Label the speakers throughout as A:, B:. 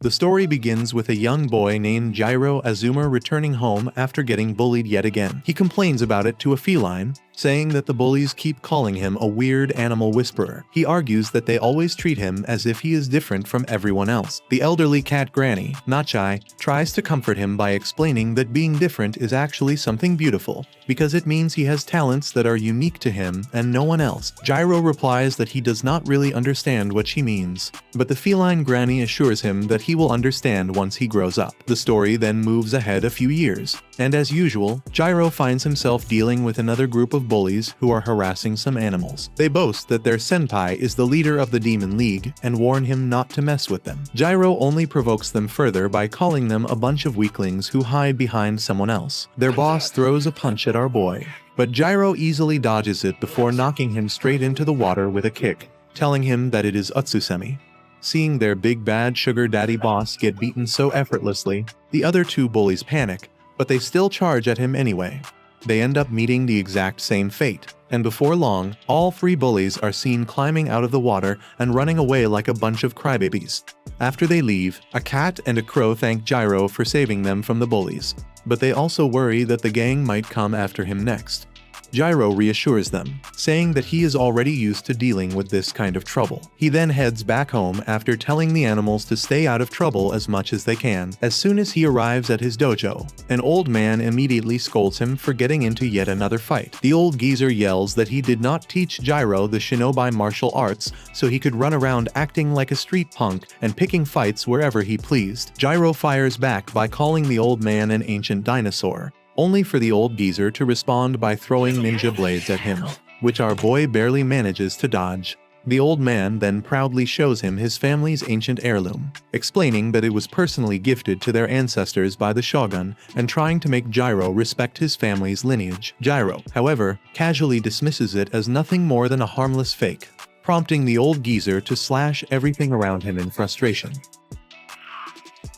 A: The story begins with a young boy named Jirou Azuma returning home after getting bullied yet again. He complains about it to a feline, saying that the bullies keep calling him a weird animal whisperer. He argues that they always treat him as if he is different from everyone else. The elderly cat granny, Nachai, tries to comfort him by explaining that being different is actually something beautiful, because it means he has talents that are unique to him and no one else. Jirou replies that he does not really understand what she means, but the feline granny assures him that he will understand once he grows up. The story then moves ahead a few years, and as usual, Jirou finds himself dealing with another group of bullies who are harassing some animals. They boast that their senpai is the leader of the Demon League and warn him not to mess with them. Jirou only provokes them further by calling them a bunch of weaklings who hide behind someone else. Their boss throws a punch at our boy, but Jirou easily dodges it before knocking him straight into the water with a kick, telling him that it is Utsusemi. Seeing their big bad sugar daddy boss get beaten so effortlessly, the other two bullies panic, but they still charge at him anyway. They end up meeting the exact same fate, and before long, all three bullies are seen climbing out of the water and running away like a bunch of crybabies. After they leave, a cat and a crow thank Jirou for saving them from the bullies, but they also worry that the gang might come after him next. Jirou reassures them, saying that he is already used to dealing with this kind of trouble. He then heads back home after telling the animals to stay out of trouble as much as they can. As soon as he arrives at his dojo, an old man immediately scolds him for getting into yet another fight. The old geezer yells that he did not teach Jirou the shinobi martial arts so he could run around acting like a street punk and picking fights wherever he pleased. Jirou fires back by calling the old man an ancient dinosaur, only for the old geezer to respond by throwing ninja blades at him, which our boy barely manages to dodge. The old man then proudly shows him his family's ancient heirloom, explaining that it was personally gifted to their ancestors by the shogun and trying to make Jirou respect his family's lineage. Jirou, however, casually dismisses it as nothing more than a harmless fake, prompting the old geezer to slash everything around him in frustration.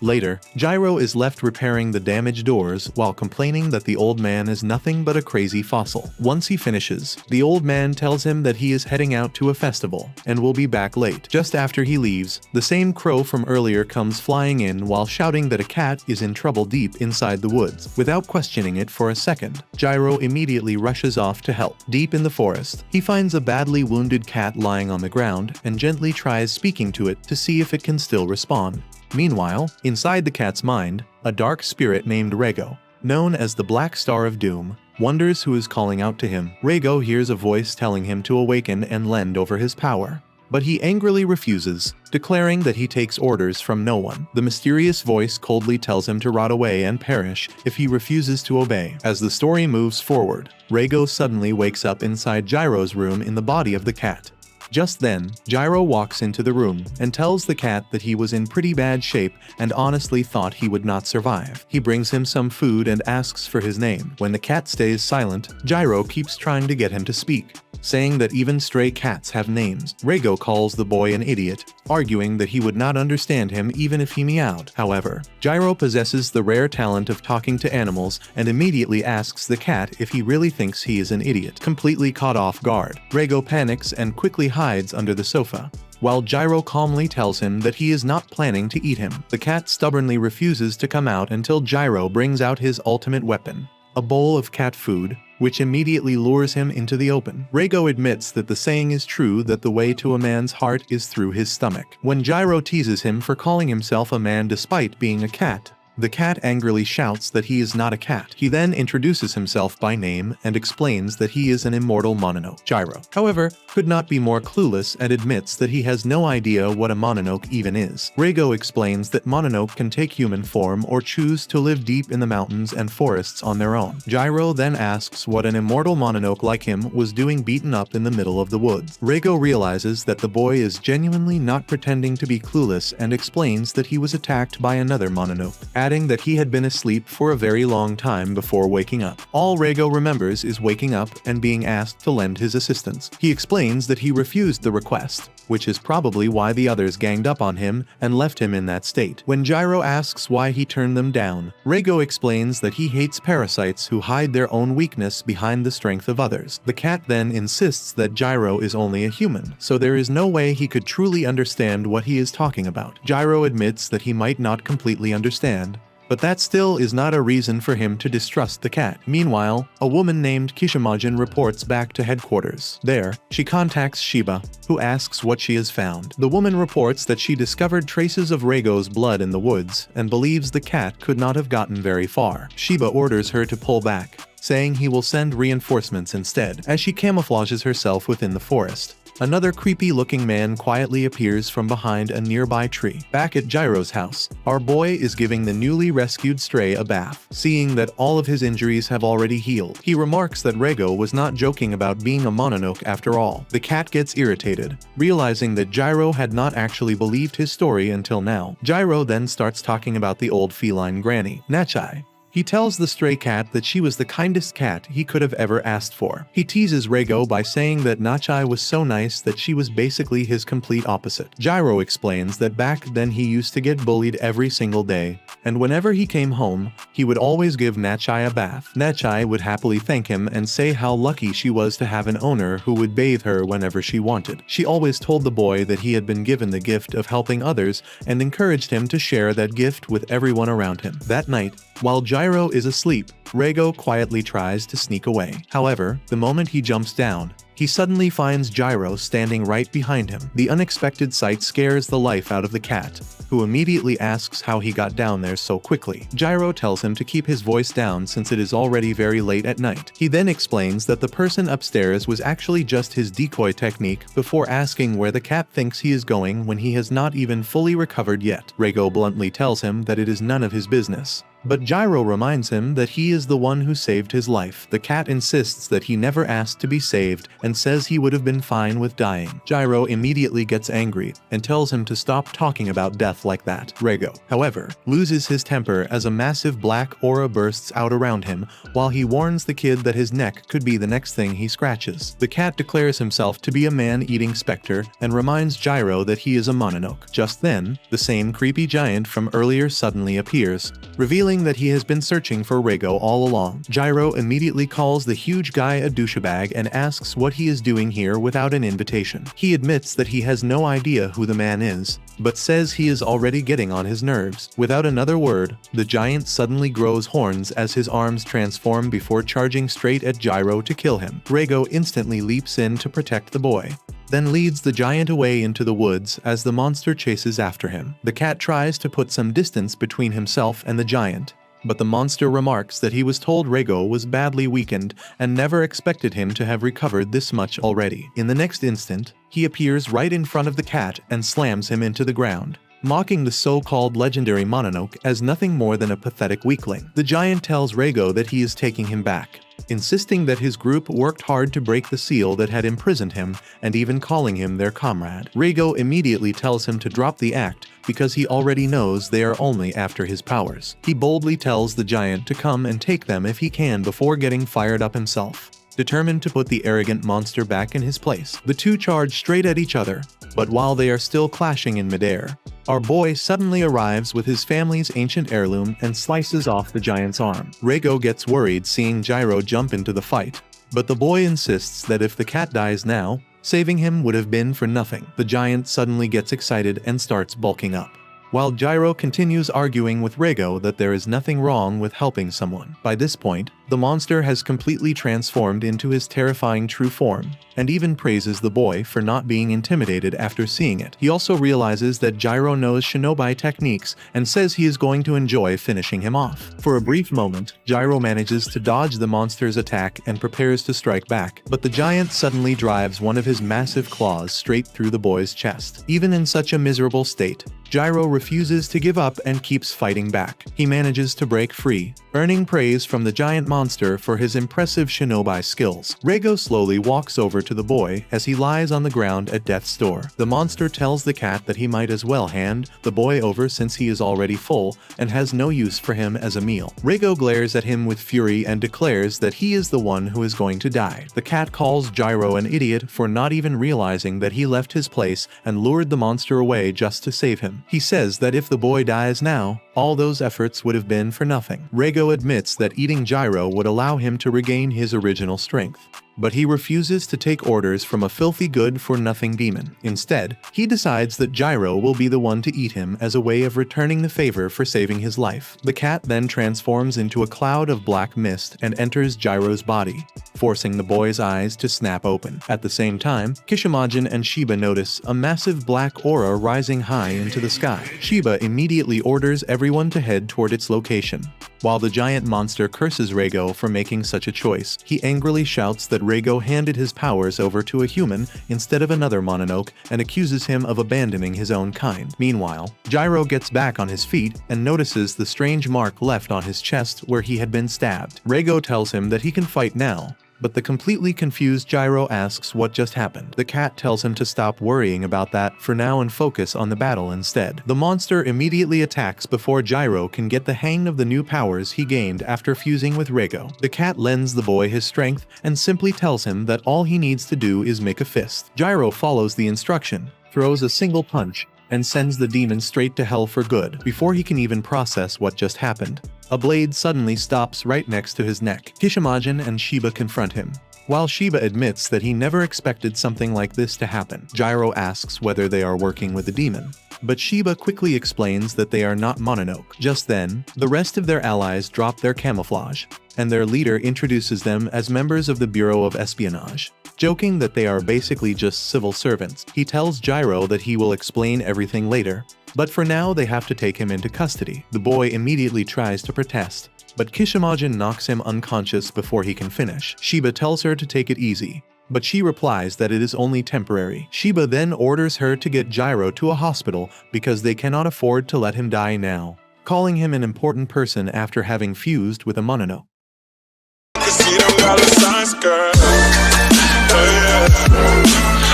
A: Later, Jirou is left repairing the damaged doors while complaining that the old man is nothing but a crazy fossil. Once he finishes, the old man tells him that he is heading out to a festival and will be back late. Just after he leaves, the same crow from earlier comes flying in while shouting that a cat is in trouble deep inside the woods. Without questioning it for a second, Jirou immediately rushes off to help. Deep in the forest, he finds a badly wounded cat lying on the ground and gently tries speaking to it to see if it can still respond. Meanwhile, inside the cat's mind, a dark spirit named Ragou, known as the Black Star of Doom, wonders who is calling out to him. Ragou hears a voice telling him to awaken and lend over his power, but he angrily refuses, declaring that he takes orders from no one. The mysterious voice coldly tells him to rot away and perish if he refuses to obey. As the story moves forward, Ragou suddenly wakes up inside Jirou's room in the body of the cat. Just then, Jirou walks into the room and tells the cat that he was in pretty bad shape and honestly thought he would not survive. He brings him some food and asks for his name. When the cat stays silent, Jirou keeps trying to get him to speak, saying that even stray cats have names. Ragou calls the boy an idiot, arguing that he would not understand him even if he meowed. However, Jirou possesses the rare talent of talking to animals and immediately asks the cat if he really thinks he is an idiot. Completely caught off guard, Ragou panics and quickly hides under the sofa, while Jirou calmly tells him that he is not planning to eat him. The cat stubbornly refuses to come out until Jirou brings out his ultimate weapon, a bowl of cat food, which immediately lures him into the open. Ragou admits that the saying is true that the way to a man's heart is through his stomach. When Jirou teases him for calling himself a man despite being a cat, the cat angrily shouts that he is not a cat. He then introduces himself by name and explains that he is an immortal mononoke. Jirou, however, could not be more clueless and admits that he has no idea what a mononoke even is. Ragou explains that mononoke can take human form or choose to live deep in the mountains and forests on their own. Jirou then asks what an immortal mononoke like him was doing beaten up in the middle of the woods. Ragou realizes that the boy is genuinely not pretending to be clueless and explains that he was attacked by another mononoke, adding that he had been asleep for a very long time before waking up. All Ragou remembers is waking up and being asked to lend his assistance. He explains that he refused the request, which is probably why the others ganged up on him and left him in that state. When Jirou asks why he turned them down, Ragou explains that he hates parasites who hide their own weakness behind the strength of others. The cat then insists that Jirou is only a human, so there is no way he could truly understand what he is talking about. Jirou admits that he might not completely understand, but that still is not a reason for him to distrust the cat. Meanwhile, a woman named Kishimajin reports back to headquarters. There, she contacts Shiba, who asks what she has found. The woman reports that she discovered traces of Ragou's blood in the woods and believes the cat could not have gotten very far. Shiba orders her to pull back, saying he will send reinforcements instead. As she camouflages herself within the forest, another creepy-looking man quietly appears from behind a nearby tree. Back at Jirou's house, our boy is giving the newly rescued stray a bath. Seeing that all of his injuries have already healed, he remarks that Ragou was not joking about being a mononoke after all. The cat gets irritated, realizing that Jirou had not actually believed his story until now. Jirou then starts talking about the old feline granny, Nachai. He tells the stray cat that she was the kindest cat he could have ever asked for. He teases Ragou by saying that Nachai was so nice that she was basically his complete opposite. Jirou explains that back then he used to get bullied every single day, and whenever he came home, he would always give Nachai a bath. Nachai would happily thank him and say how lucky she was to have an owner who would bathe her whenever she wanted. She always told the boy that he had been given the gift of helping others and encouraged him to share that gift with everyone around him. That night, while Jirou is asleep, Ragou quietly tries to sneak away. However, the moment he jumps down, he suddenly finds Jirou standing right behind him. The unexpected sight scares the life out of the cat, who immediately asks how he got down there so quickly. Jirou tells him to keep his voice down since it is already very late at night. He then explains that the person upstairs was actually just his decoy technique before asking where the cat thinks he is going when he has not even fully recovered yet. Ragou bluntly tells him that it is none of his business, but Jirou reminds him that he is the one who saved his life. The cat insists that he never asked to be saved and says he would have been fine with dying. Jirou immediately gets angry and tells him to stop talking about death like that. Ragou, however, loses his temper as a massive black aura bursts out around him while he warns the kid that his neck could be the next thing he scratches. The cat declares himself to be a man-eating specter and reminds Jirou that he is a mononoke. Just then, the same creepy giant from earlier suddenly appears, revealing that he has been searching for Ragou all along. Jirou immediately calls the huge guy a douchebag and asks what he is doing here without an invitation. He admits that he has no idea who the man is, but says he is already getting on his nerves. Without another word, the giant suddenly grows horns as his arms transform before charging straight at Jirou to kill him. Ragou instantly leaps in to protect the boy, then leads the giant away into the woods as the monster chases after him. The cat tries to put some distance between himself and the giant, but the monster remarks that he was told Ragou was badly weakened and never expected him to have recovered this much already. In the next instant, he appears right in front of the cat and slams him into the ground, mocking the so-called legendary mononoke as nothing more than a pathetic weakling. The giant tells Ragou that he is taking him back, insisting that his group worked hard to break the seal that had imprisoned him and even calling him their comrade. Ragou immediately tells him to drop the act because he already knows they are only after his powers. He boldly tells the giant to come and take them if he can before getting fired up himself, determined to put the arrogant monster back in his place. The two charge straight at each other, but while they are still clashing in midair, our boy suddenly arrives with his family's ancient heirloom and slices off the giant's arm. Ragou gets worried seeing Jirou jump into the fight, but the boy insists that if the cat dies now, saving him would have been for nothing. The giant suddenly gets excited and starts bulking up, while Jirou continues arguing with Ragou that there is nothing wrong with helping someone. By this point, the monster has completely transformed into his terrifying true form, and even praises the boy for not being intimidated after seeing it. He also realizes that Jirou knows shinobi techniques and says he is going to enjoy finishing him off. For a brief moment, Jirou manages to dodge the monster's attack and prepares to strike back, but the giant suddenly drives one of his massive claws straight through the boy's chest. Even in such a miserable state, Jirou refuses to give up and keeps fighting back. He manages to break free, earning praise from the giant monster monster for his impressive shinobi skills. Ragou slowly walks over to the boy as he lies on the ground at death's door. The monster tells the cat that he might as well hand the boy over since he is already full and has no use for him as a meal. Ragou glares at him with fury and declares that he is the one who is going to die. The cat calls Jirou an idiot for not even realizing that he left his place and lured the monster away just to save him. He says that if the boy dies now, all those efforts would have been for nothing. Ragou admits that eating Jirou would allow him to regain his original strength, but he refuses to take orders from a filthy good-for-nothing demon. Instead, he decides that Jirou will be the one to eat him as a way of returning the favor for saving his life. The cat then transforms into a cloud of black mist and enters Jirou's body, forcing the boy's eyes to snap open. At the same time, Kishimogen and Shiba notice a massive black aura rising high into the sky. Shiba immediately orders everyone to head toward its location. While the giant monster curses Ragou for making such a choice, he angrily shouts that Ragou handed his powers over to a human instead of another mononoke and accuses him of abandoning his own kind. Meanwhile, Jirou gets back on his feet and notices the strange mark left on his chest where he had been stabbed. Ragou tells him that he can fight now, but the completely confused Jirou asks what just happened. The cat tells him to stop worrying about that for now and focus on the battle instead. The monster immediately attacks before Jirou can get the hang of the new powers he gained after fusing with Ragou. The cat lends the boy his strength and simply tells him that all he needs to do is make a fist. Jirou follows the instruction, throws a single punch, and sends the demon straight to hell for good. Before he can even process what just happened, a blade suddenly stops right next to his neck. Kishimogen and Shiba confront him. While Shiba admits that he never expected something like this to happen, Jirou asks whether they are working with a demon, but Shiba quickly explains that they are not mononoke. Just then, the rest of their allies drop their camouflage, and their leader introduces them as members of the Bureau of Espionage. Joking that they are basically just civil servants, he tells Jirou that he will explain everything later, but for now they have to take him into custody. The boy immediately tries to protest, but Kishimogen knocks him unconscious before he can finish. Shiba tells her to take it easy, but she replies that it is only temporary. Shiba then orders her to get Jirou to a hospital because they cannot afford to let him die now, calling him an important person after having fused with a mononoke.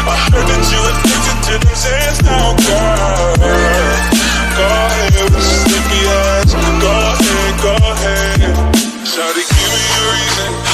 B: I heard that you addicted to them sands now, girl. Go ahead with your slippy ass. Go ahead. Shawty, give me a reason.